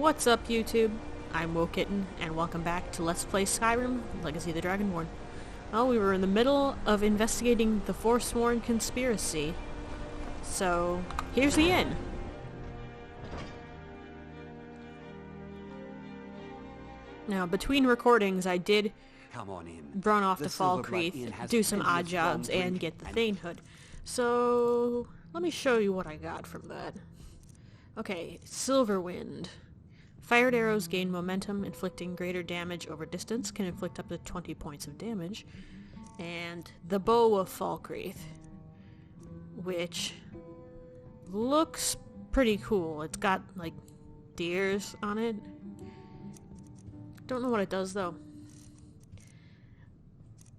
What's up, YouTube? I'm WoKitten, and welcome back to Let's Play Skyrim, Legacy of the Dragonborn. Well, we were in the middle of investigating the Forsworn conspiracy, so here's the end. Now, between recordings, I did run off to Falkreath, do some odd jobs, and get the Thanehood. So, let me show you what I got from that. Okay, Silverwind. Fired arrows gain momentum, inflicting greater damage over distance, can inflict up to 20 points of damage. And the Bow of Falkreath, which looks pretty cool. It's got, like, deers on it. Don't know what it does, though.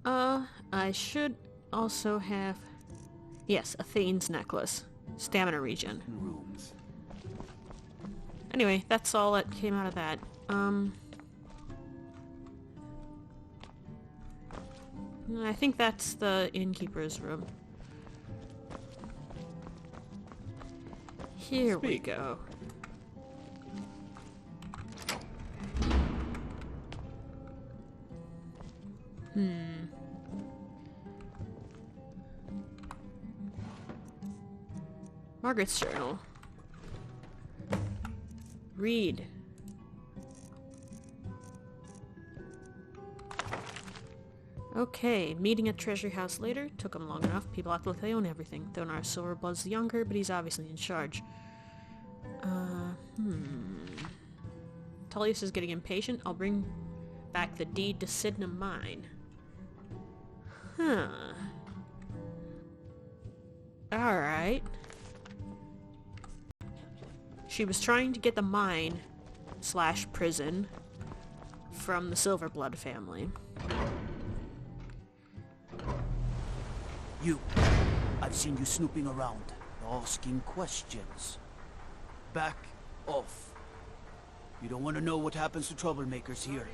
I should also have... Yes, a Thane's necklace. Stamina regen. Anyway, that's all that came out of that. I think that's the innkeeper's room. Here we go. Margaret's journal. Read. Okay, meeting at Treasury House later. Took him long enough. People act like they own everything. Thonar Silverblood's the younger, but he's obviously in charge. Tullius is getting impatient. I'll bring back the deed to Cidhna mine. Huh. Alright. She was trying to get the mine / prison from the Silverblood family. You. I've seen you snooping around, asking questions. Back off. You don't want to know what happens to troublemakers here.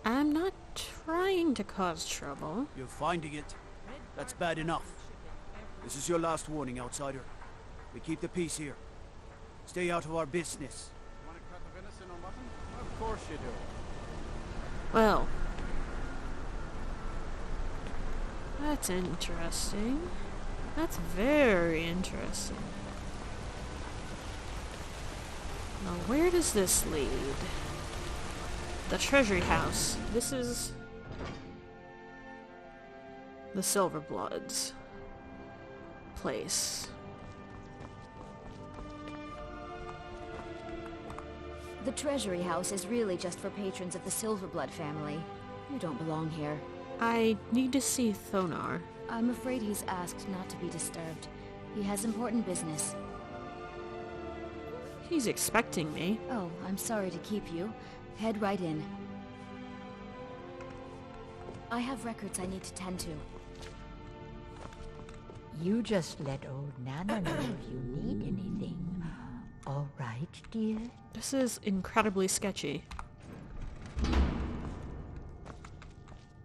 I'm not trying to cause trouble. You're finding it. That's bad enough. This is your last warning, outsider. We keep the peace here. Stay out of our business. Want to cut the venison or mutton? Of course you do. Well, that's interesting. That's very interesting. Now, where does this lead? The Treasury House. This is the Silverbloods' place. The Treasury House is really just for patrons of the Silverblood family. You don't belong here. I need to see Thonar. I'm afraid he's asked not to be disturbed. He has important business. He's expecting me. Oh, I'm sorry to keep you. Head right in. I have records I need to tend to. You just let old Nana know if you need anything. All right, dear? This is incredibly sketchy.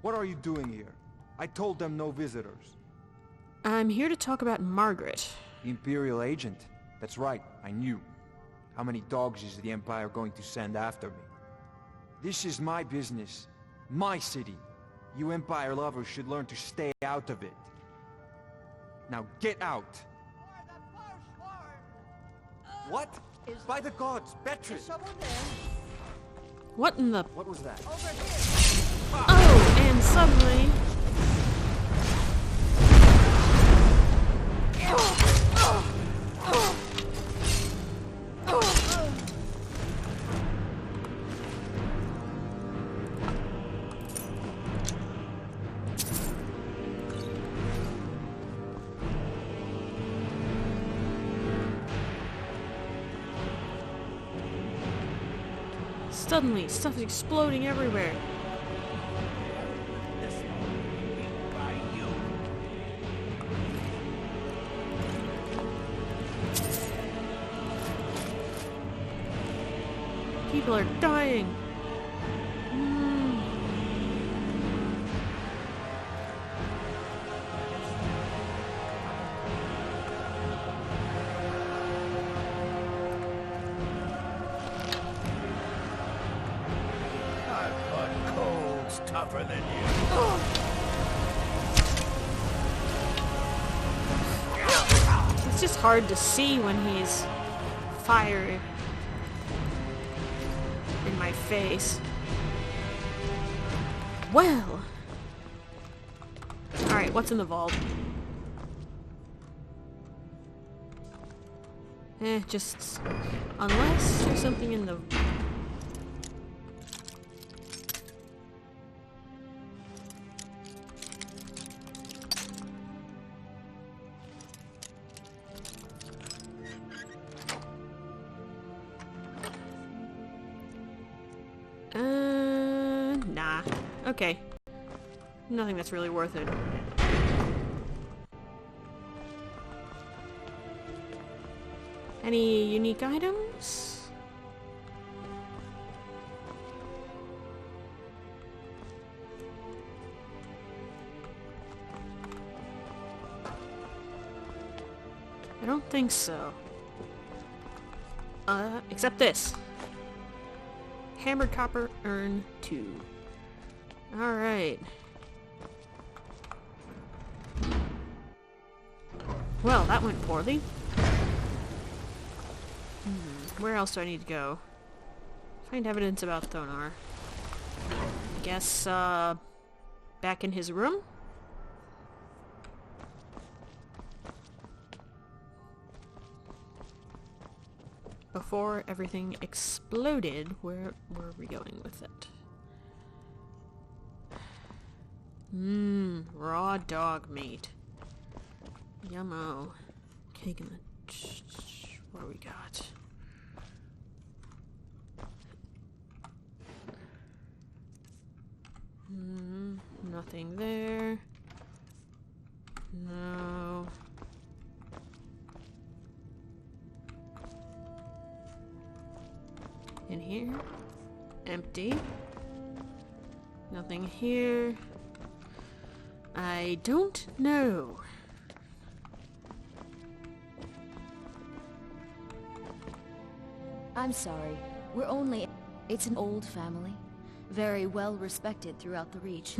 What are you doing here? I told them no visitors. I'm here to talk about Margaret. The Imperial agent. That's right, I knew. How many dogs is the Empire going to send after me? This is my business. My city. You Empire lovers should learn to stay out of it. Now get out! What? By the gods, Beatrice! What in the... What was that? Oh, and suddenly... Suddenly, stuff is exploding everywhere. People are dying. tougher than you. It's just hard to see when he's firing in my face. Well. Alright, what's in the vault? Just... Unless there's something in the... Nah. Okay. Nothing that's really worth it. Any unique items? I don't think so. Except this. Hammered copper urn 2. Alright. Well, that went poorly. Where else do I need to go? Find evidence about Thonar. I guess, back in his room? Before everything exploded, where were we going with it? Raw dog meat. Yummo. Cake in the... What do we got? Nothing there. No. In here? Empty. Nothing here. I don't know. I'm sorry. We're only... It's an old family. Very well respected throughout the Reach.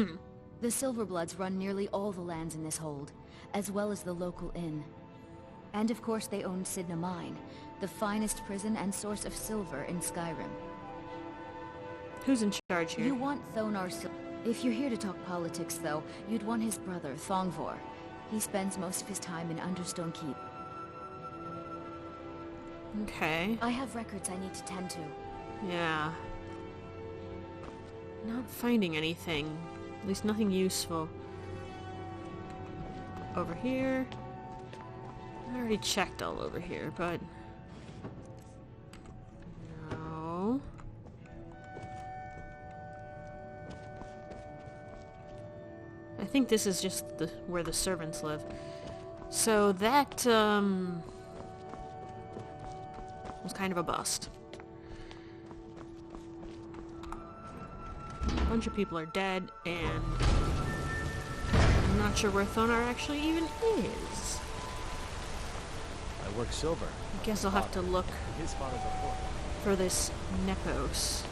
The Silverbloods run nearly all the lands in this hold, as well as the local inn. And of course they own Cidhna Mine, the finest prison and source of silver in Skyrim. Who's in charge here? You want Thonar If you're here to talk politics, though, you'd want his brother, Thongvor. He spends most of his time in Understone Keep. Okay. I have records I need to tend to. Yeah. Not finding anything. At least nothing useful. Over here. I already checked all over here, but... No. I think this is just where the servants live. So that, was kind of a bust. A bunch of people are dead, and I'm not sure where Thonar actually even is. I work silver. I guess I'll have to look His father's a port. for this Nepos.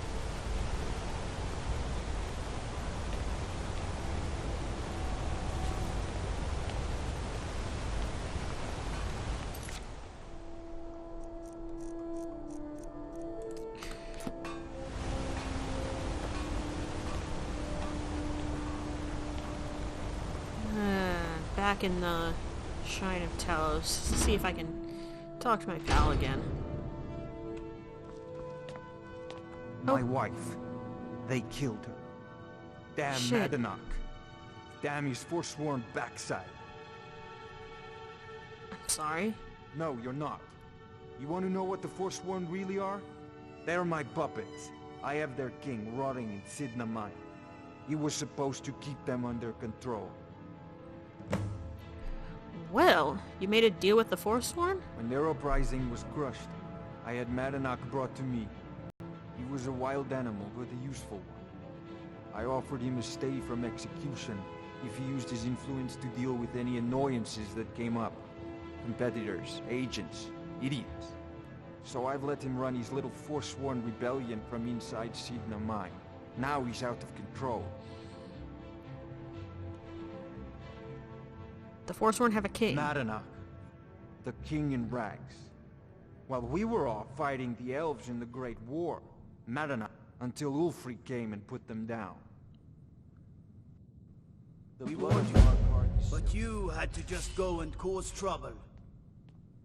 Back in the Shrine of Talos. See if I can talk to my pal again. My wife. They killed her. Damn Shit. Madanach. Damn his forsworn backside. I'm sorry. No, you're not. You want to know what the Forsworn really are? They're my puppets. I have their king rotting in Cidhna Mine. He was supposed to keep them under control. Well, you made a deal with the Forsworn? When their uprising was crushed, I had Madanach brought to me. He was a wild animal, but a useful one. I offered him a stay from execution if he used his influence to deal with any annoyances that came up. Competitors, agents, idiots. So I've let him run his little Forsworn rebellion from inside Cidhna Mine. Now he's out of control. The Forsworn have a king. Madanach, the king in rags. While we were off fighting the elves in the Great War, Madanach, until Ulfric came and put them down. We warned you, but you had to just go and cause trouble.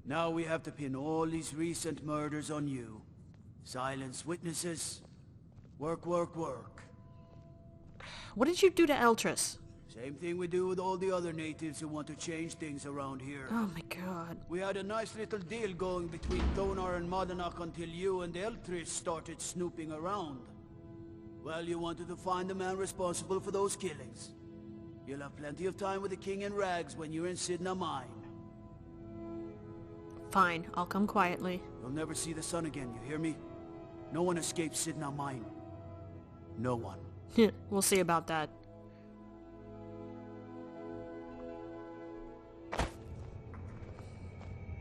Now we have to pin all these recent murders on you. Silence witnesses. Work, work, work. What did you do to Eltrus? Same thing we do with all the other natives who want to change things around here. Oh my god. We had a nice little deal going between Thonar and Madanach until you and Eltrus started snooping around. Well, you wanted to find the man responsible for those killings. You'll have plenty of time with the king in rags when you're in Cidhna mine. Fine, I'll come quietly. You'll never see the sun again, you hear me? No one escapes Cidhna mine. No one. We'll see about that.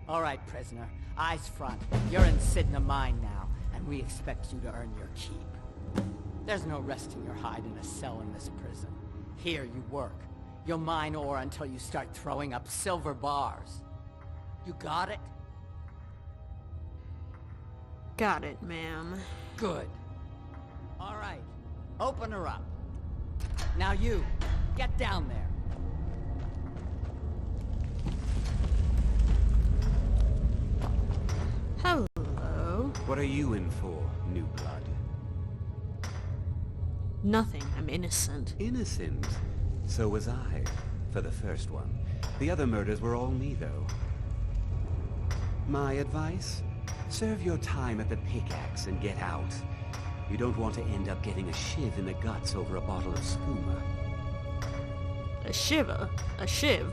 All right, prisoner. Eyes front. You're in Cidhna mine now, and we expect you to earn your keep. There's no resting your hide in a cell in this prison. Here you work. You'll mine ore until you start throwing up silver bars. You got it? Got it, ma'am. Good. All right. Open her up. Now you, get down there. Hello. What are you in for, new blood? Nothing. I'm innocent. Innocent? So was I, for the first one. The other murders were all me, though. My advice? Serve your time at the pickaxe and get out. You don't want to end up getting a shiv in the guts over a bottle of skooma. A shiver? A shiv?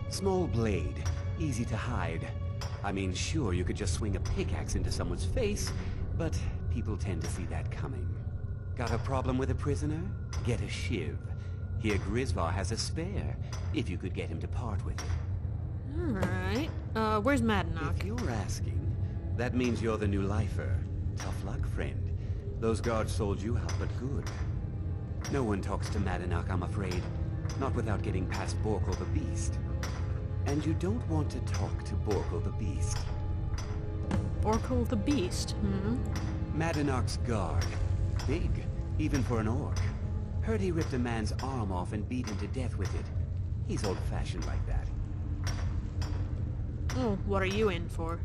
Small blade, easy to hide. I mean, sure, you could just swing a pickaxe into someone's face, but people tend to see that coming. Got a problem with a prisoner? Get a shiv. Here Grisvar has a spare, if you could get him to part with it. Alright. Where's Madanach? If you're asking, that means you're the new lifer. Tough luck, friend. Those guards sold you out, but good. No one talks to Madanach, I'm afraid. Not without getting past Borkul the Beast. And you don't want to talk to Borkul the Beast. Borkul the Beast, Madanach's guard. Big, even for an orc. Heard he ripped a man's arm off and beat him to death with it. He's old-fashioned like that. Oh, what are you in for?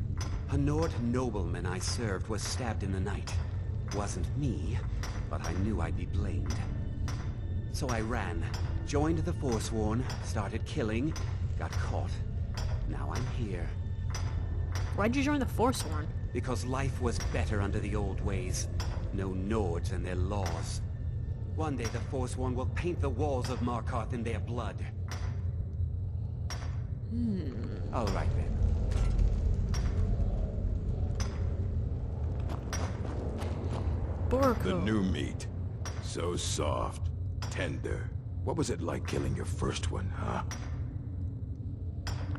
A Nord nobleman I served was stabbed in the night. Wasn't me, but I knew I'd be blamed. So I ran, joined the Forsworn, started killing, got caught. Now I'm here. Why'd you join the Forsworn? Because life was better under the old ways. No Nords and their laws. One day the Forsworn will paint the walls of Markarth in their blood. All right then. Borkul. The new meat. So soft, tender. What was it like killing your first one, huh?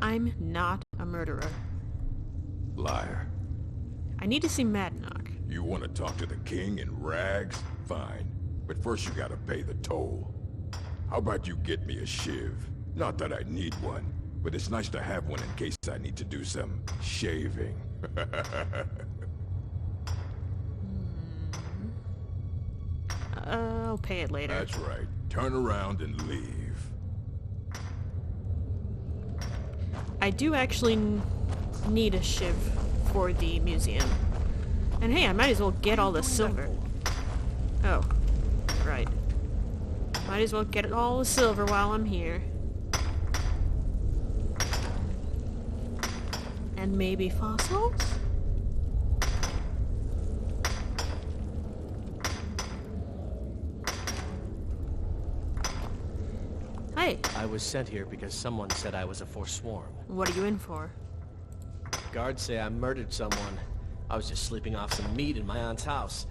I'm not a murderer. Liar. I need to see Madanach. You want to talk to the king in rags? Fine. But first you gotta pay the toll. How about you get me a shiv? Not that I need one, but it's nice to have one in case I need to do some shaving. I'll pay it later. That's right. Turn around and leave. I do actually need a shiv for the museum. And hey, I might as well get all the silver. Oh, right. Might as well get all the silver while I'm here. And maybe fossils? Hey, I was sent here because someone said I was a Forsworn. what are you in for? Guards say I murdered someone. I was just sleeping off some meat in my aunt's house.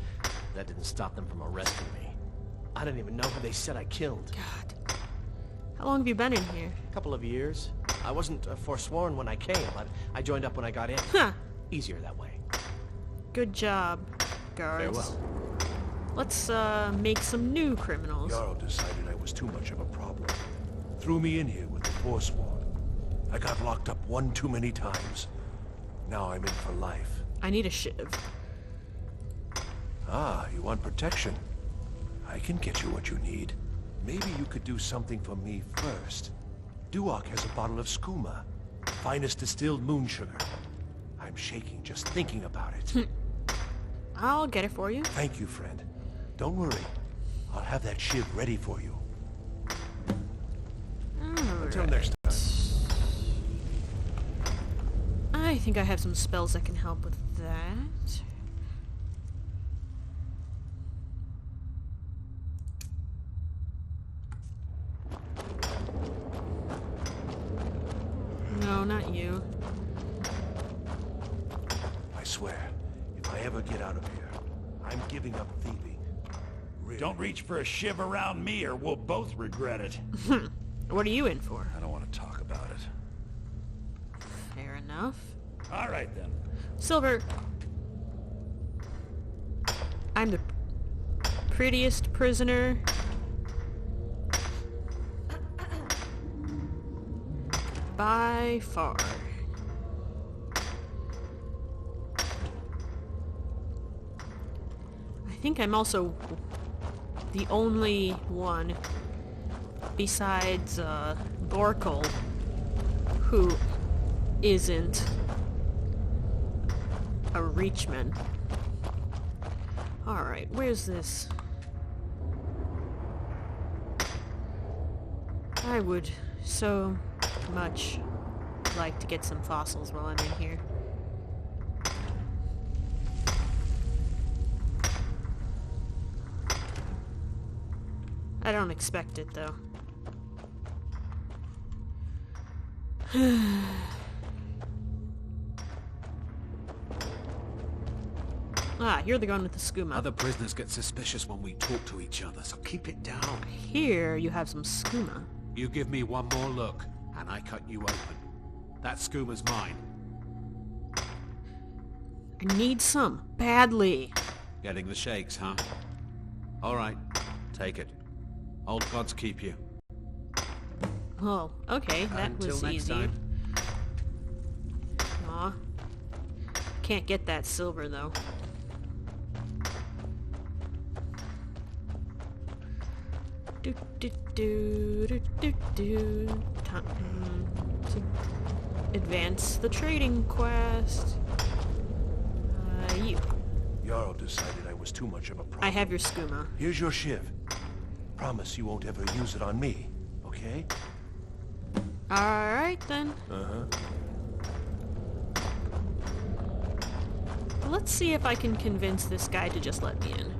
That didn't stop them from arresting me. I didn't even know who they said I killed. God. How long have you been in here? A couple of years. I wasn't Forsworn when I came, but I joined up when I got in. Huh. Easier that way. Good job, guards. Farewell. Let's, make some new criminals. Jarl decided I was too much of a problem. Threw me in here with the Forsworn. I got locked up one too many times. Now I'm in for life. I need a shiv. Ah, you want protection? I can get you what you need. Maybe you could do something for me first. Duok has a bottle of skooma, finest distilled moon sugar. I'm shaking just thinking about it. I'll get it for you. Thank you, friend. Don't worry. I'll have that shiv ready for you. Until next time. I think I have some spells that can help with that. No, not you. I swear, if I ever get out of here, I'm giving up thieving. Really. Don't reach for a shiv around me or we'll both regret it. What are you in for? I don't want to talk about it. Fair enough. All right, then. Silver. I'm the prettiest prisoner. By far. I think I'm also the only one besides Borkel who isn't a Reachman. Alright, where's this? I would so much like to get some fossils while I'm in here. I don't expect it, though. Ah, you're the one with the skooma. Other prisoners get suspicious when we talk to each other, so keep it down. Here, you have some skooma. You give me one more look, and I cut you open. That skooma's mine. I need some. Badly. Getting the shakes, huh? Alright, take it. Old gods keep you. Oh, okay, that Until was next easy. time. Aw. Can't get that silver, though. Do do do do do do. Time to advance the trading quest. You. Jarl decided I was too much of a problem. I have your skooma. Here's your shiv. Promise you won't ever use it on me, okay? Alright then. Uh-huh. Let's see if I can convince this guy to just let me in.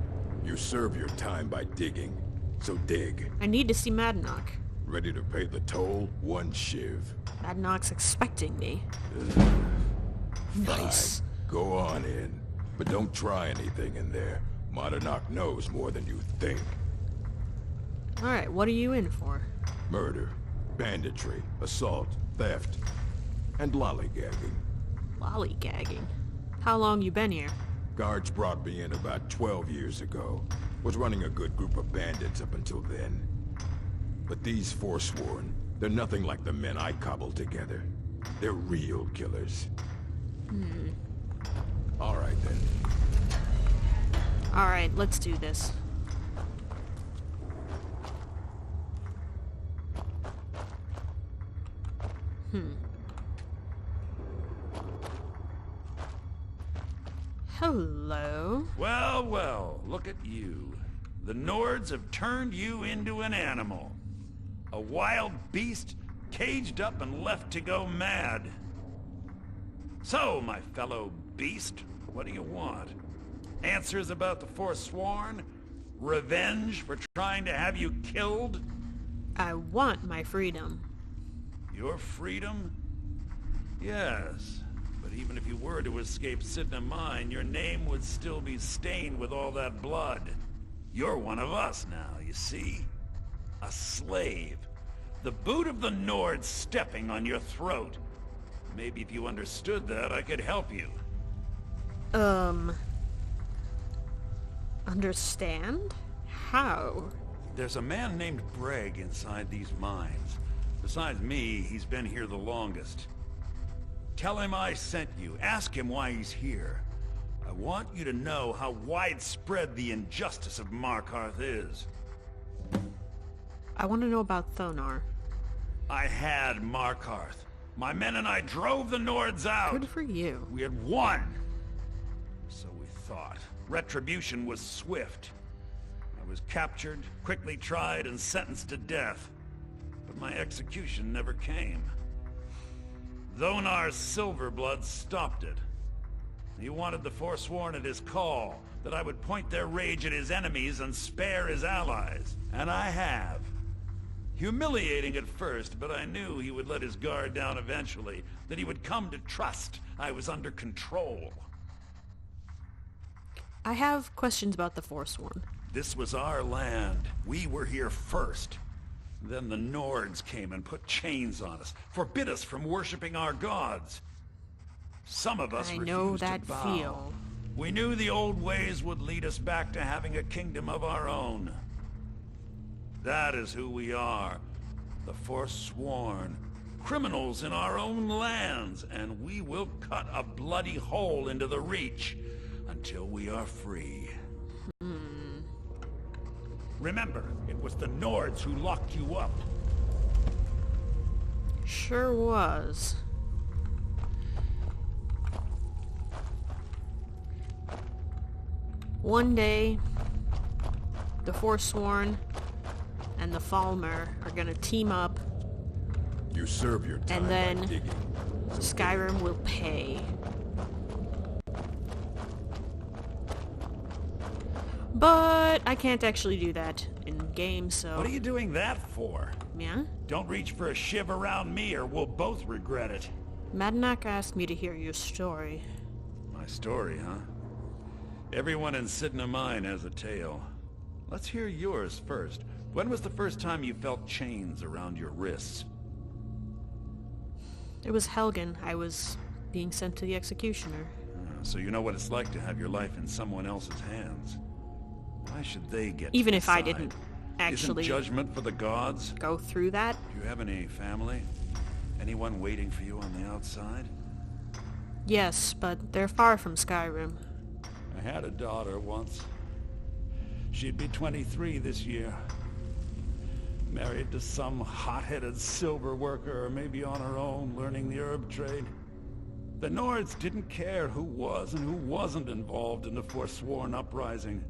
You serve your time by digging, so dig. I need to see Madnock. Ready to pay the toll? One shiv. Madnock's expecting me. Nice. Fine. Go on in. But don't try anything in there. Madnock knows more than you think. Alright, what are you in for? Murder, banditry, assault, theft, and lollygagging. Lollygagging? How long you been here? Guards brought me in about 12 years ago. Was running a good group of bandits up until then. But these Forsworn, they're nothing like the men I cobbled together. They're real killers. All right, then. Alright, let's do this. Hello. Well, well, look at you. The Nords have turned you into an animal. A wild beast caged up and left to go mad. So, my fellow beast, what do you want? Answers about the Forsworn? Revenge for trying to have you killed? I want my freedom. Your freedom? Yes. But even if you were to escape Cidhna mine, your name would still be stained with all that blood. You're one of us now, you see? A slave. The boot of the Nord stepping on your throat. Maybe if you understood that, I could help you. Understand? How? There's a man named Breg inside these mines. Besides me, he's been here the longest. Tell him I sent you. Ask him why he's here. I want you to know how widespread the injustice of Markarth is. I want to know about Thonar. I had Markarth. My men and I drove the Nords out. Good for you. We had won. So we thought. Retribution was swift. I was captured, quickly tried, and sentenced to death. But my execution never came. Thonar's Silverblood stopped it. He wanted the Forsworn at his call, that I would point their rage at his enemies and spare his allies. And I have. Humiliating at first, but I knew he would let his guard down eventually, that he would come to trust I was under control. I have questions about the Forsworn. This was our land. We were here first. Then the Nords came and put chains on us, forbid us from worshipping our gods. Some of us refused to bow. I know that feel. We knew the old ways would lead us back to having a kingdom of our own. That is who we are. The Forsworn. Criminals in our own lands, and we will cut a bloody hole into the Reach until we are free. Remember, it was the Nords who locked you up. Sure was. One day, the Forsworn and the Falmer are gonna team up. You serve your time and then by digging. Skyrim will pay. But I can't actually do that in game, so... What are you doing that for? Yeah? Don't reach for a shiv around me or we'll both regret it. Madnak asked me to hear your story. My story, huh? Everyone in Cidhna Mine has a tale. Let's hear yours first. When was the first time you felt chains around your wrists? It was Helgen. I was being sent to the executioner. So you know what it's like to have your life in someone else's hands. Why should they get Even to if I decide? didn't actually Isn't judgment for the gods? Go through that? Do you have any family? Anyone waiting for you on the outside? Yes, but they're far from Skyrim. I had a daughter once. She'd be 23 this year. Married to some hot-headed silver worker, or maybe on her own, learning the herb trade. The Nords didn't care who was and who wasn't involved in the Forsworn uprising.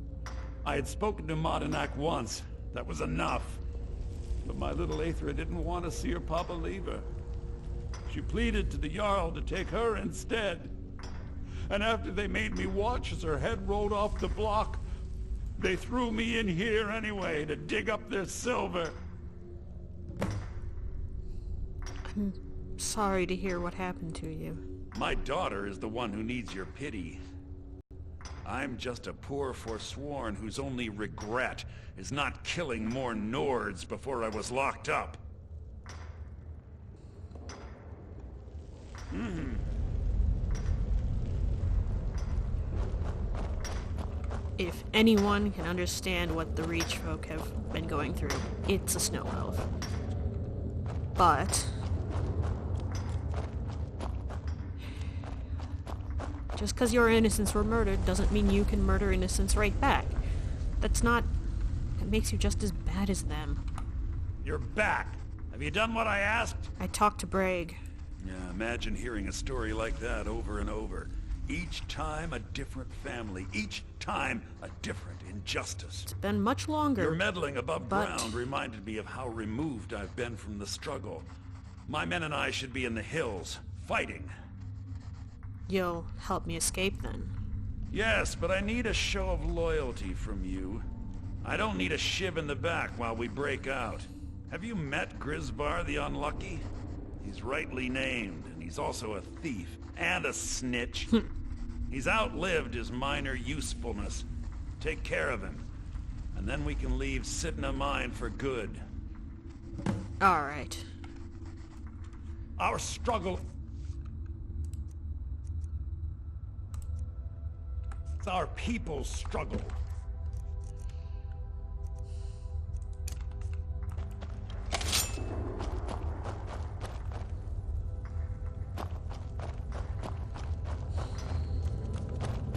I had spoken to Madanak once. That was enough. But my little Aethra didn't want to see her papa leave her. She pleaded to the Jarl to take her instead. And after they made me watch as her head rolled off the block, they threw me in here anyway to dig up their silver. I'm sorry to hear what happened to you. My daughter is the one who needs your pity. I'm just a poor Forsworn whose only regret is not killing more Nords before I was locked up. If anyone can understand what the Reach folk have been going through, it's a snow elf. But... just because your innocents were murdered doesn't mean you can murder innocents right back. That's not... it makes you just as bad as them. You're back. Have you done what I asked? I talked to Bragg. Yeah, imagine hearing a story like that over and over. Each time a different family. Each time a different injustice. It's been much longer. Your meddling above ground reminded me of how removed I've been from the struggle. My men and I should be in the hills, fighting. You'll help me escape then? Yes, but I need a show of loyalty from you. I don't need a shiv in the back while we break out. Have you met Grisbar the Unlucky? He's rightly named, and he's also a thief and a snitch. He's outlived his minor usefulness. Take care of him, and then we can leave Cidhna Mine for good. Alright. Our struggle... it's our people's struggle.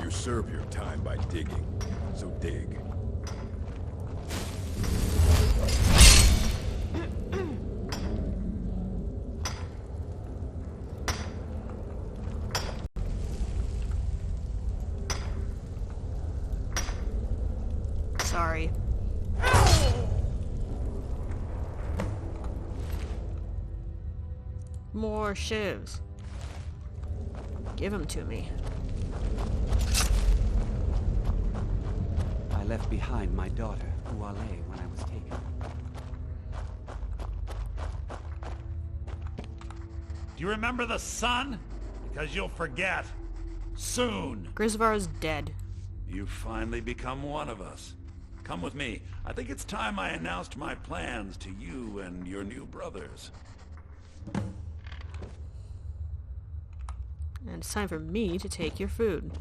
You serve your time by digging, so dig. Sorry. More shivs. Give them to me. I left behind my daughter, Uale, when I was taken. Do you remember the sun? Because you'll forget. Soon. Grisvar's dead. You've finally become one of us. Come with me. I think it's time I announced my plans to you and your new brothers. And it's time for me to take your food.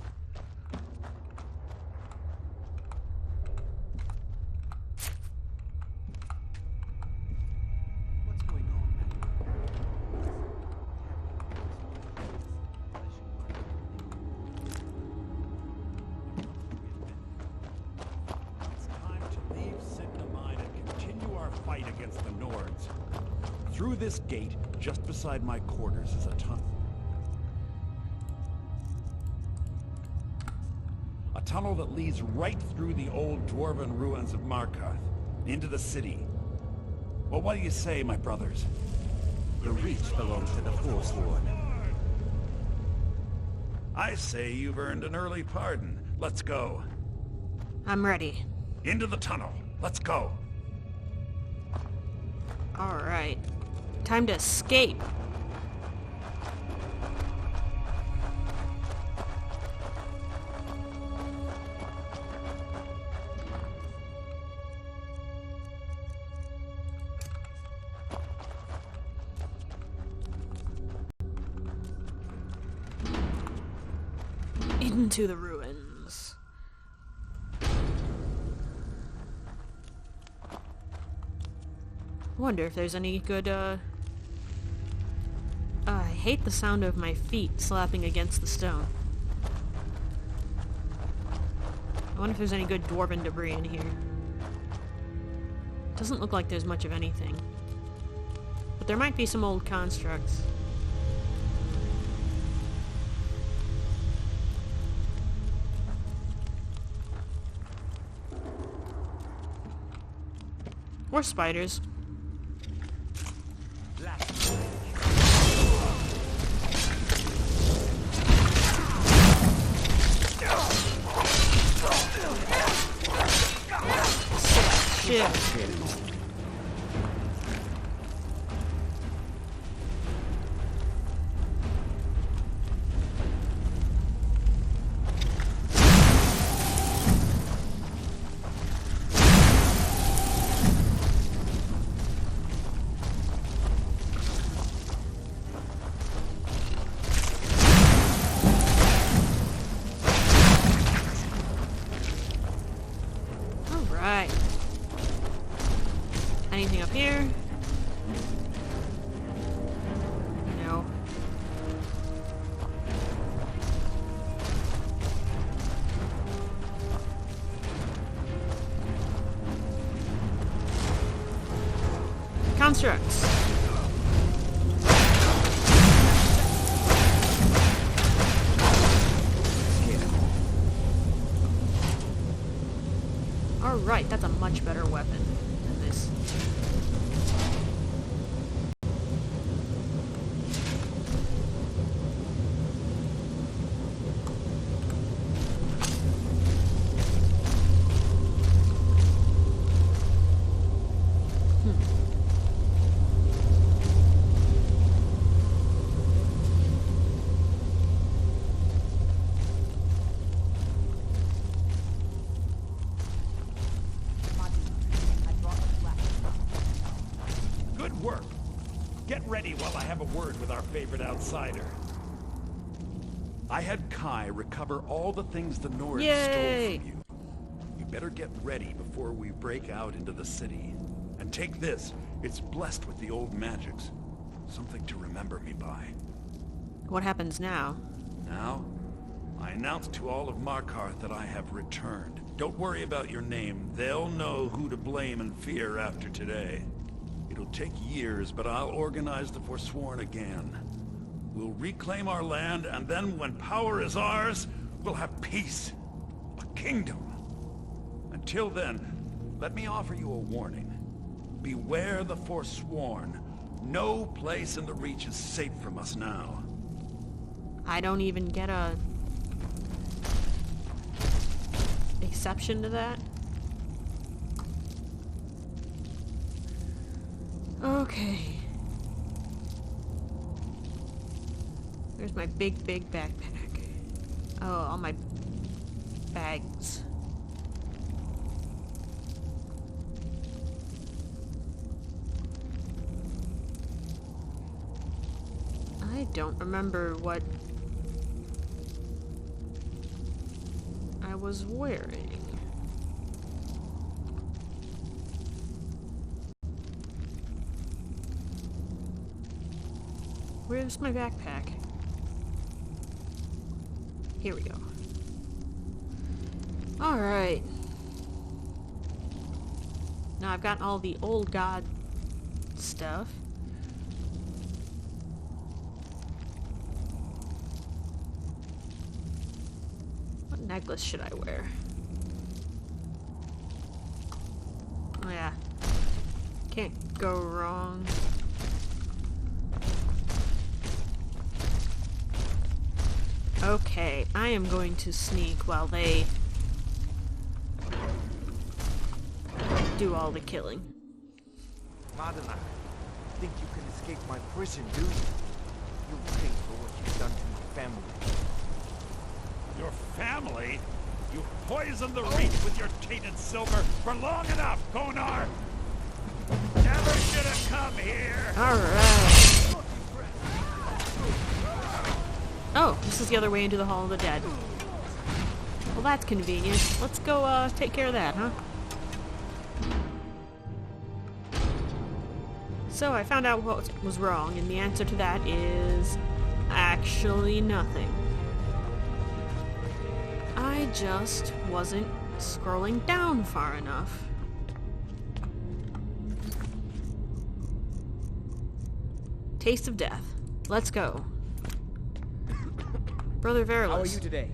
What's going on, It's time to leave Cidhna Mine and continue our fight against the Nords. Through this gate, just beside my quarters, is a tunnel. A tunnel that leads right through the old dwarven ruins of Markarth, into the city. Well, what do you say, my brothers? The Reach belongs to the Forsworn. I say you've earned an early pardon. Let's go. I'm ready. Into the tunnel. Let's go. Alright. Time to escape. Into the ruins. Wonder if there's any good, I hate the sound of my feet slapping against the stone. I wonder if there's any good dwarven debris in here. Doesn't look like there's much of anything. But there might be some old constructs. Or spiders. Shit. Alright. Anything up here? No. Constructs. Alright, that's a much better weapon than this. Good work. Get ready while I have a word with our favorite outsider. I had Kai recover all the things the Nords stole from you. You better get ready before we break out into the city. And take this. It's blessed with the old magics. Something to remember me by. What happens now? Now, I Announce to all of Markarth that I have returned. Don't worry about your name. They'll know who to blame and fear after today. It'll take years, but I'll organize the Forsworn again. We'll reclaim our land, and then when power is ours, we'll have peace. A kingdom. Until then, let me offer you a warning. Beware the Forsworn. No place in the Reach is safe from us now. I don't even get a exception to that. Okay. There's my big backpack. Oh, all my bags. I don't remember what I was wearing. Where's my backpack? Here we go. Alright. Now I've got all the old god stuff. What necklace should I wear? Oh yeah. Can't go wrong. Okay, I am going to sneak while they do all the killing. Cidhna, think you can escape my prison, do you? You'll pay for what you've done to my family. Your family? You poisoned the Reach with your tainted silver for long enough, Konar! Never should have come here! Alright. Oh, this is the other way into the Hall of the Dead. Well, that's convenient. Let's go, take care of that, huh? So, I found out what was wrong, and the answer to that is actually nothing. I just wasn't scrolling down far enough. Taste of death. Let's go. Brother Verilus. How are you today?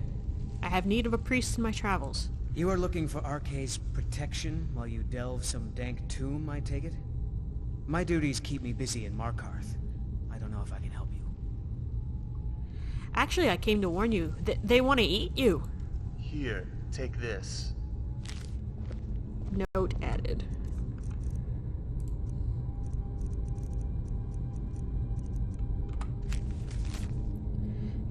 I have need of a priest in my travels. You are looking for Arkay's protection while you delve some dank tomb, I take it? My duties keep me busy in Markarth. I don't know if I can help you. Actually, I came to warn you. They want to eat you. Here, take this. Note added.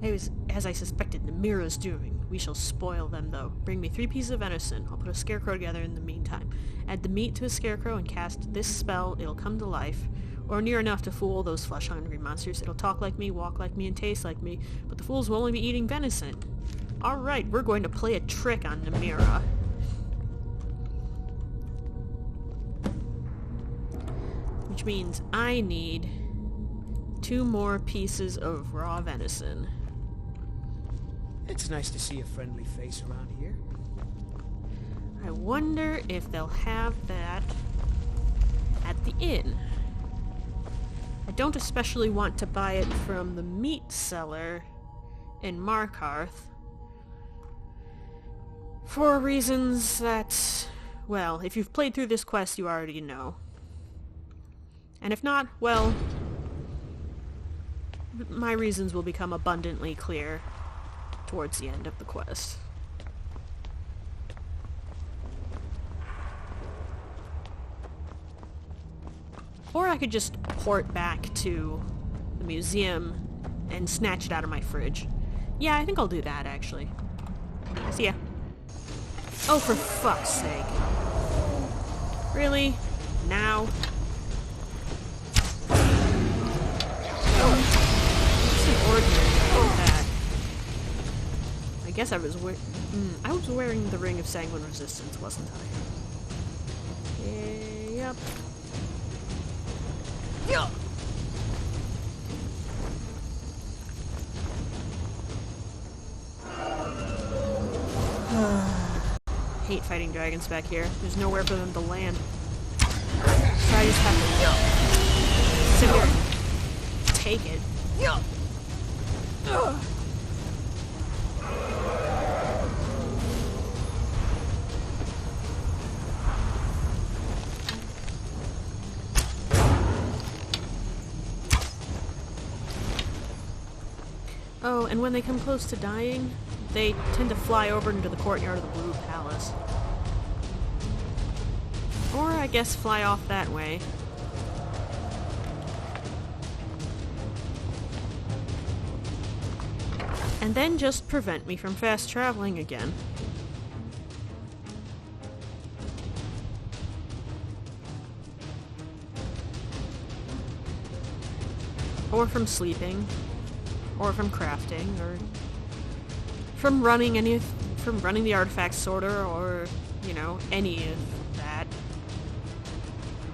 It was as I suspected, the mirror's doing. We shall spoil them, though. Bring me 3 pieces of venison. I'll put a scarecrow together in the meantime. Add the meat to a scarecrow and cast this spell. It'll come to life. Or near enough to fool those flesh-hungry monsters. It'll talk like me, walk like me, and taste like me. But the fools will only be eating venison. Alright, we're going to play a trick on Namira. Which means I need 2 more pieces of raw venison. It's nice to see a friendly face around here. I wonder if they'll have that at the inn. I don't especially want to buy it from the meat seller in Markarth. For reasons that, well, if you've played through this quest, you already know. And if not, well, my reasons will become abundantly clear towards the end of the quest. Or I could just port back to the museum and snatch it out of my fridge. Yeah, I think I'll do that, actually. See ya. Oh, for fuck's sake. Really? Now? Just an ordinary like that. I guess I was wearing the Ring of Sanguine Resistance, wasn't I? Yep. Yeah. Hate fighting dragons back here. There's nowhere for them to land. So I just have to sit here and take it. Oh, and when they come close to dying, they tend to fly over into the courtyard of the Blue Palace. Or, I guess, fly off that way. And then just prevent me from fast traveling again. Or from sleeping. Or from crafting, or from running the artifact sorter, or, you know, any of that.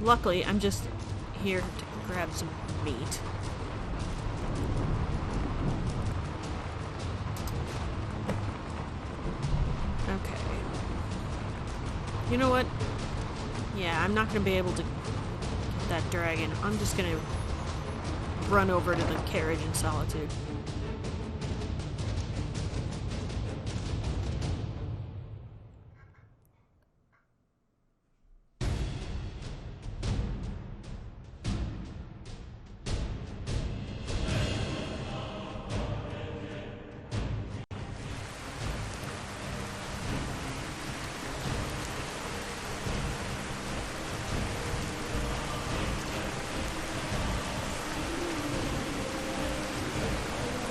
Luckily, I'm just here to grab some meat. Okay. You know what? Yeah, I'm not gonna be able to get that dragon. I'm just gonna run over to the carriage in solitude.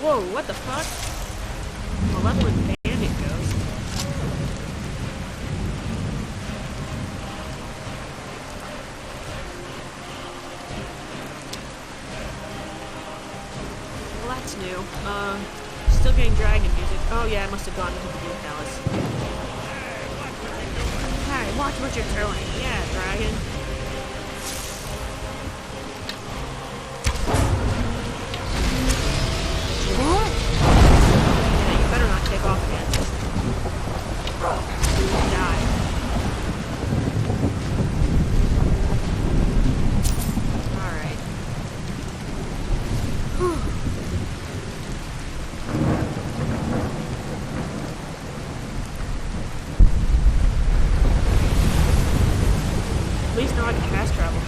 Whoa, what the fuck? Malevolent bandit goes. Well, that's new. Still getting dragon music. Oh yeah, I must have gone into the Blue Palace. Hey, watch what you're doing. Yeah, dragon. Take off again. Die. Alright. At least now I can fast travel.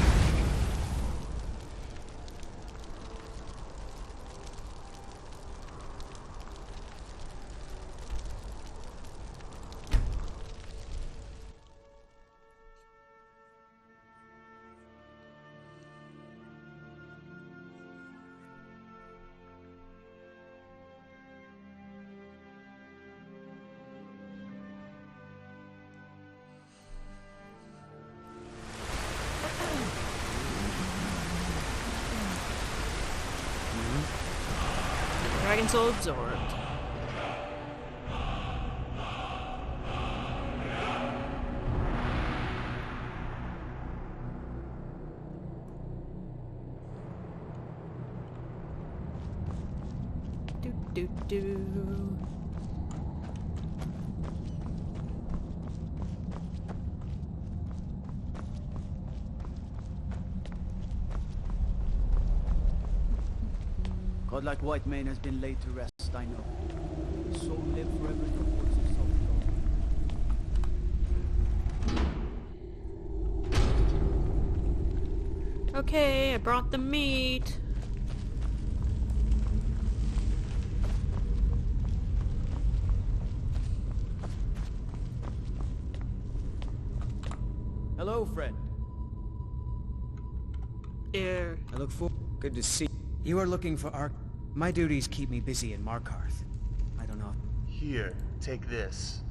Dragon soul absorbed. Do. Godlike Whitemane has been laid to rest, I know. His soul live forever in the woods of Saltstone. Okay, I brought the meat. Hello, friend. Yeah. I look for... Good to see you. You are looking for Ark... My duties keep me busy in Markarth. I don't know. Here, take this.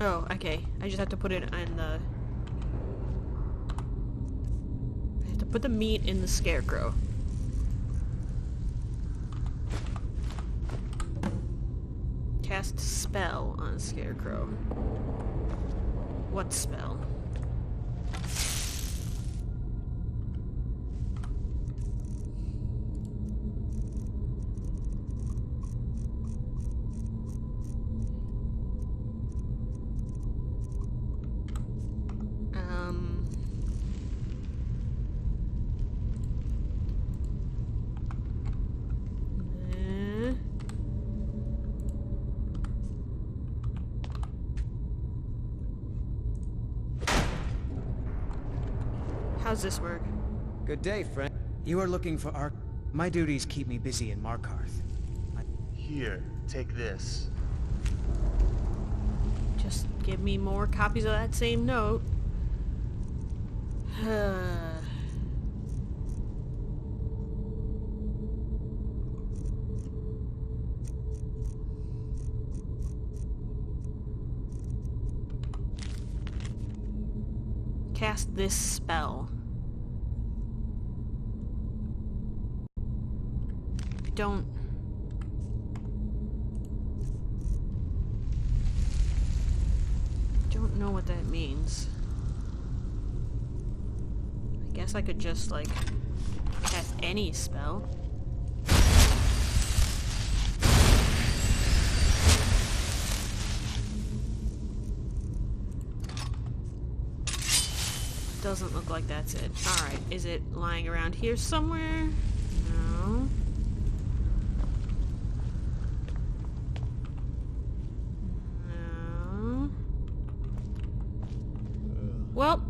Oh, okay. I just have to put it in the... I have to put the meat in the scarecrow. Cast spell on scarecrow. What spell? How's this work? Good day, friend. You are looking for My duties keep me busy in Markarth. Here, take this. Just give me more copies of that same note. Cast this spell. Don't know what that means. I guess I could just like cast any spell. Doesn't look like that's it. Alright, is it lying around here somewhere? No. Well,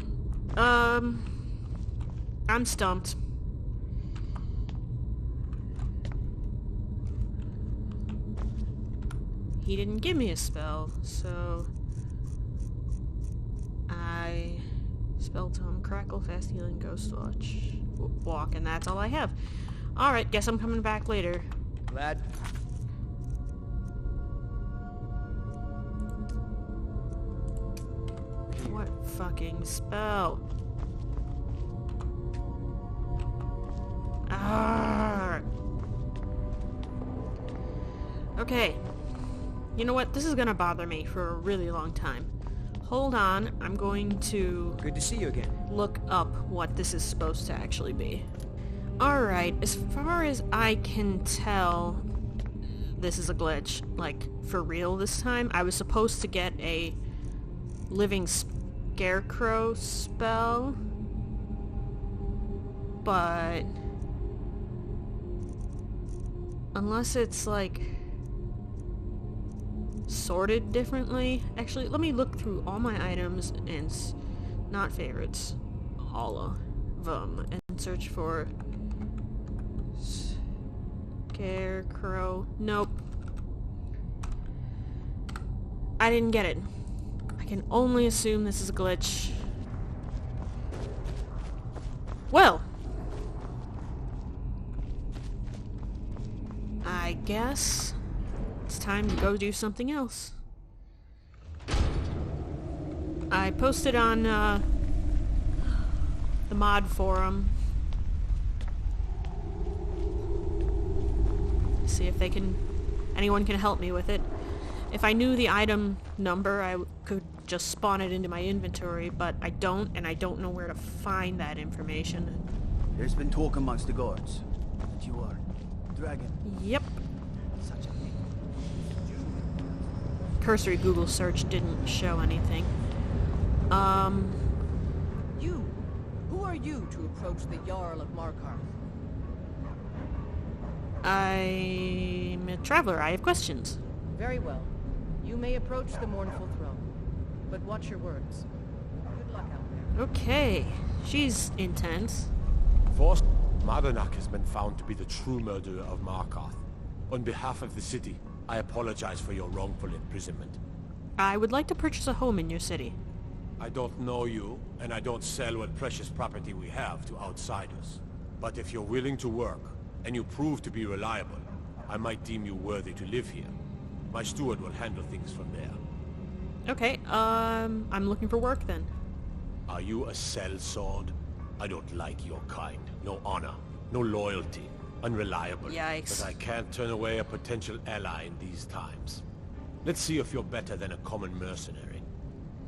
I'm stumped. He didn't give me a spell, so I spell tome, crackle, fast healing, ghost walk, and that's all I have. Alright, guess I'm coming back later. Glad. What fucking spell? Ah. Okay. You know what? This is gonna bother me for a really long time. Hold on. I'm going to... Good to see you again. Look up what this is supposed to actually be. Alright, as far as I can tell, this is a glitch. Like, for real this time. I was supposed to get a living scarecrow spell, but unless it's like sorted differently. Actually, let me look through all my items and not favorites, all of them, and search for scarecrow. Nope, I didn't get it. I can only assume this is a glitch. Well, I guess it's time to go do something else. I posted on the mod forum. See if anyone can help me with it. If I knew the item number, I could just spawn it into my inventory, but I don't, and I don't know where to find that information. There's been talk amongst the guards that you are dragon. Yep. Such a thing. Cursory Google search didn't show anything. You! Who are you to approach the Jarl of Markarth? I'm a traveler. I have questions. Very well. You may approach the mournful throne, but watch your words. Good luck out there. Okay. She's intense. First, Madanak has been found to be the true murderer of Markarth. On behalf of the city, I apologize for your wrongful imprisonment. I would like to purchase a home in your city. I don't know you, and I don't sell what precious property we have to outsiders. But if you're willing to work, and you prove to be reliable, I might deem you worthy to live here. My steward will handle things from there. Okay, I'm looking for work then. Are you a sellsword? I don't like your kind. No honor, no loyalty, unreliable. Yikes. But I can't turn away a potential ally in these times. Let's see if you're better than a common mercenary.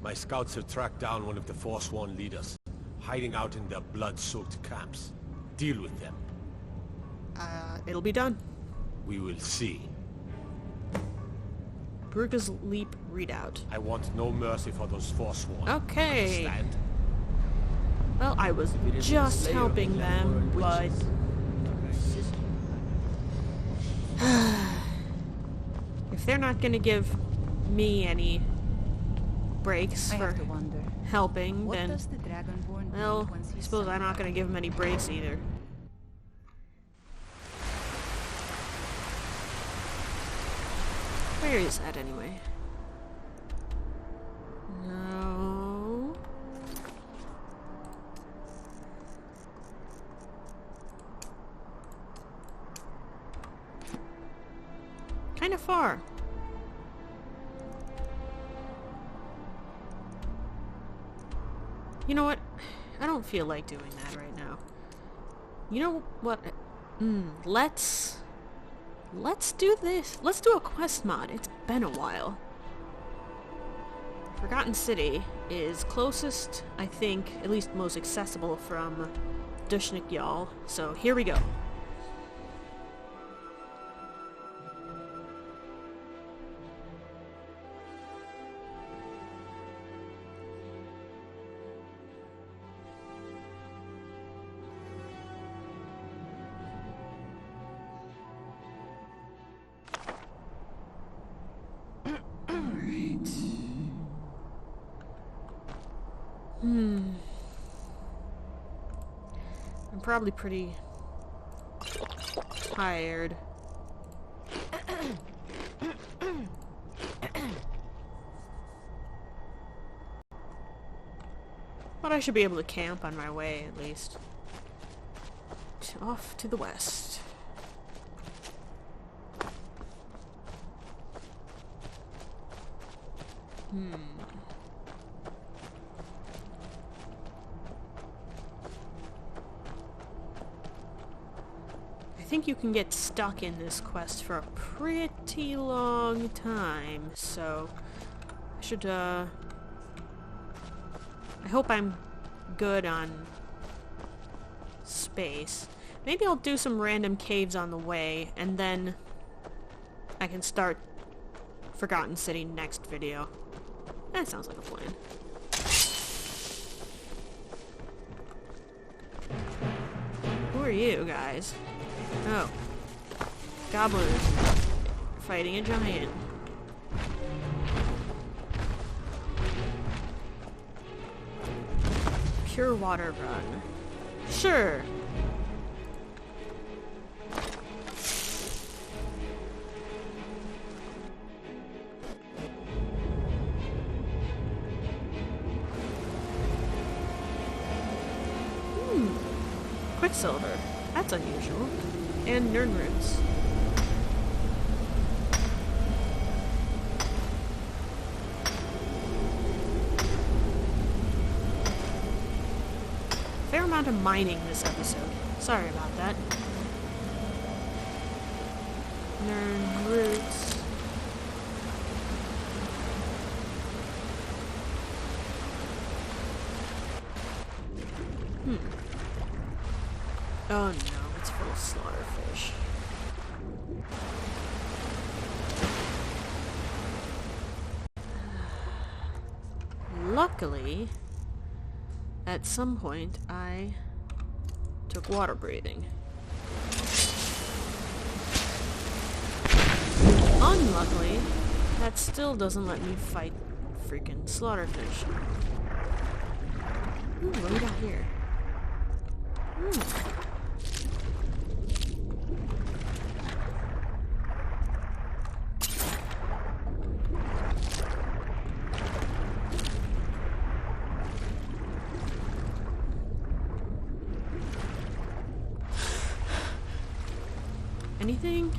My scouts have tracked down one of the Forsworn leaders, hiding out in their blood-soaked camps. Deal with them. It'll be done. We will see. Brugge's Leap readout. I want no mercy for those Forsworn. Okay. Understand? Well, I was just helping them, but... if they're not gonna give me any breaks I for have to wonder, helping, what then, does the Dragonborn do well, once I he's suppose I'm summoned not going to give him any breaks either. Where is that anyway? No. Kind of far. You know what? I don't feel like doing that right now. You know what? Let's do this. Let's do a quest mod. It's been a while. Forgotten City is closest, I think, at least most accessible from Dushnik Yal. So here we go. I'm probably pretty tired. But I should be able to camp on my way, at least. Off to the west. I think you can get stuck in this quest for a pretty long time, so I should, I hope I'm good on space. Maybe I'll do some random caves on the way, and then I can start Forgotten City next video. That sounds like a plan. Who are you guys? Oh. Gobblers. Fighting a giant. Pure water run. Sure. Quicksilver. That's unusual. And Nern roots. Fair amount of mining this episode. Sorry about that. Nern roots. Oh no, it's full of slaughterfish. Luckily, at some point, I took water breathing. Unluckily, that still doesn't let me fight freaking slaughterfish. Ooh, what do we got here? Anything?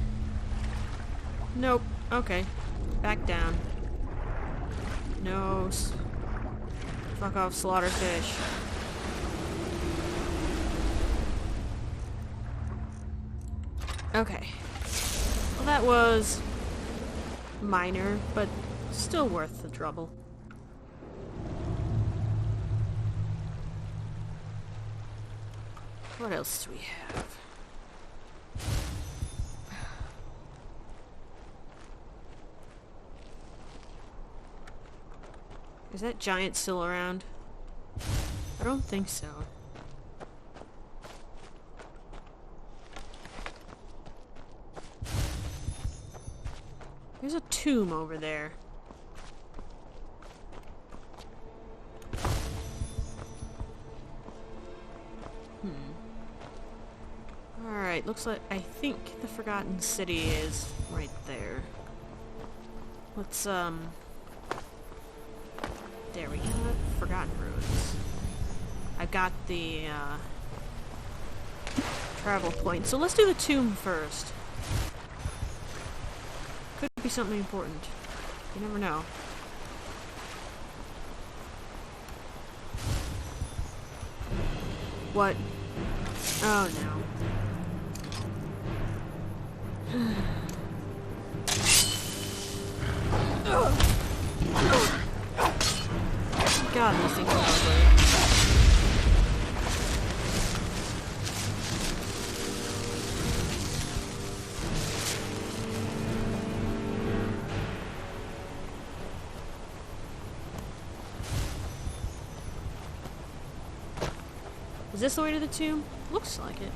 Nope. Okay. Back down. No. Fuck off, slaughterfish. Okay. Well, that was minor, but still worth the trouble. What else do we have? Is that giant still around? I don't think so. There's a tomb over there. Alright, looks like I think the Forgotten City is right there. Let's, there we go. Forgotten Ruins. I've got the, travel point. So let's do the tomb first. Could be something important. You never know. What? Oh no. God, these things are ugly. Is this the way to the tomb? Looks like it.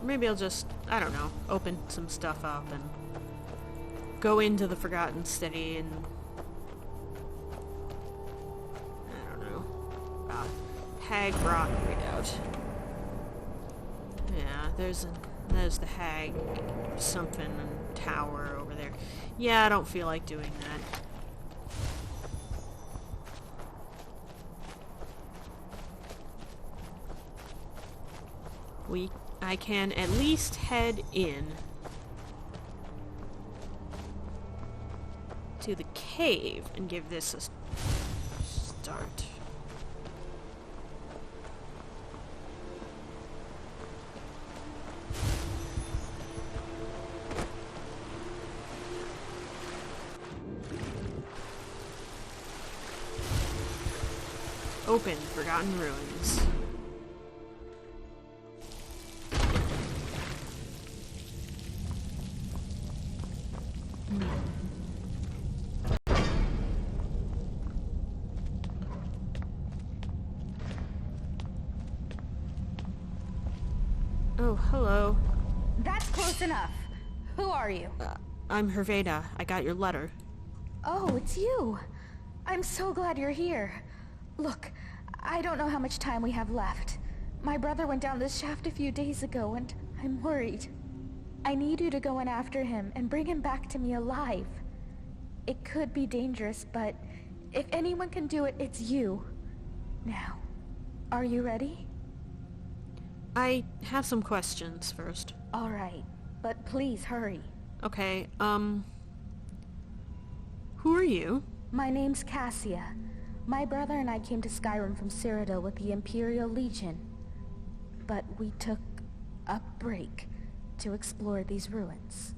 Maybe I'll just, I don't know, open some stuff up and go into the Forgotten City and... I don't know. Hag Rock Redoubt. Yeah, there's the Hag something tower over there. Yeah, I don't feel like doing that. I can at least head in to the cave and give this a start. Open Forgotten Ruins. Oh, hello. That's close enough. Who are you? I'm Herveda. I got your letter. Oh, it's you. I'm so glad you're here. Look, I don't know how much time we have left. My brother went down this shaft a few days ago, and I'm worried. I need you to go in after him and bring him back to me alive. It could be dangerous, but if anyone can do it, it's you. Now, are you ready? I have some questions first. All right, but please hurry. Okay, who are you? My name's Cassia. My brother and I came to Skyrim from Cyrodiil with the Imperial Legion. But we took a break to explore these ruins.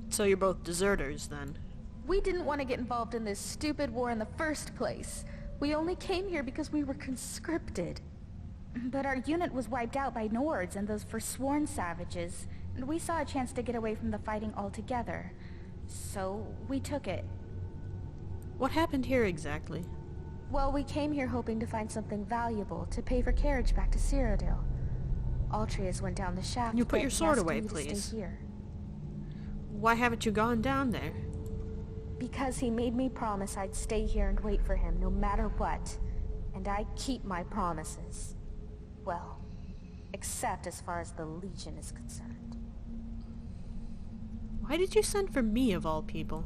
So you're both deserters, then? We didn't want to get involved in this stupid war in the first place. We only came here because we were conscripted. But our unit was wiped out by Nords and those forsworn savages, and we saw a chance to get away from the fighting altogether. So we took it. What happened here exactly? Well, we came here hoping to find something valuable to pay for carriage back to Cyrodiil. Altreus went down the shaft. You put your sword away, please. Stay here. Why haven't you gone down there? Because he made me promise I'd stay here and wait for him no matter what. And I keep my promises. Well, except as far as the Legion is concerned. Why did you send for me, of all people?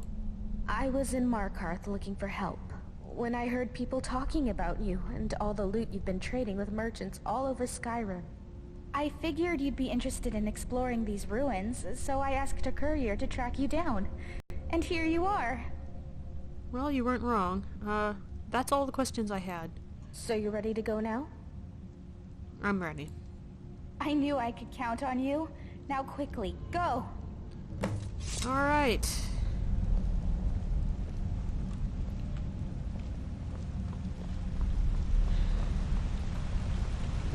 I was in Markarth looking for help when I heard people talking about you and all the loot you've been trading with merchants all over Skyrim. I figured you'd be interested in exploring these ruins, so I asked a courier to track you down. And here you are. Well, you weren't wrong. That's all the questions I had. So you're ready to go now? I'm ready. I knew I could count on you. Now quickly, go! Alright.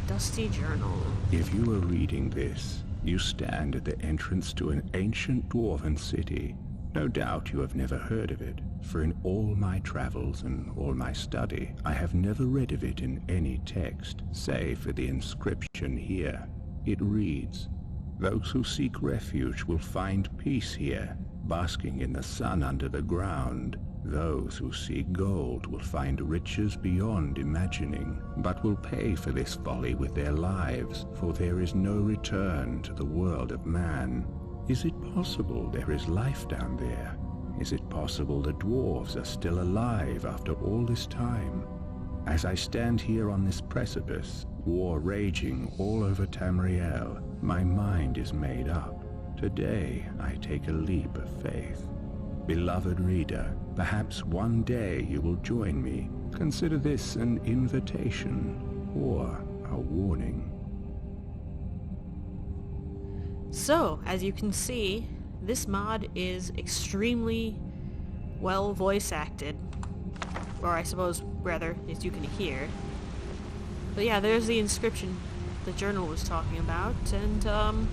Dusty journal. If you are reading this, you stand at the entrance to an ancient dwarven city. No doubt you have never heard of it, for in all my travels and all my study, I have never read of it in any text, save for the inscription here. It reads, "Those who seek refuge will find peace here, basking in the sun under the ground. Those who seek gold will find riches beyond imagining, but will pay for this folly with their lives, for there is no return to the world of man. Is it possible there is life down there? Is it possible the dwarves are still alive after all this time? As I stand here on this precipice, war raging all over Tamriel, my mind is made up. Today I take a leap of faith. Beloved reader, perhaps one day you will join me. Consider this an invitation or a warning. So, as you can see, this mod is extremely well voice acted. Or I suppose, rather, as you can hear. But yeah, there's the inscription the journal was talking about, and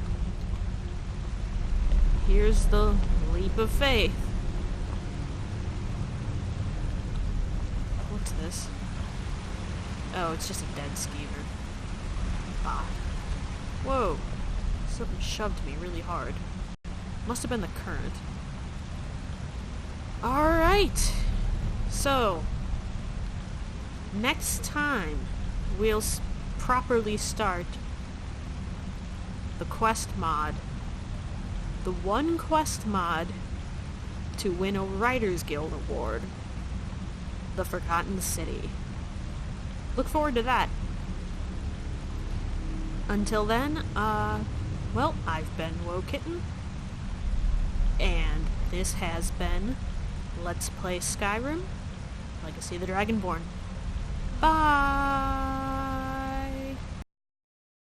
here's the leap of faith. What's this? Oh, it's just a dead skeever. Ah. Whoa. Something shoved me really hard. Must have been the current. Alright. So, next time, we'll properly start the quest mod. The one quest mod to win a Writers Guild Award. The Forgotten City. Look forward to that. Until then, well, I've been WoKitten, and this has been Let's Play Skyrim, Legacy of the Dragonborn. Bye!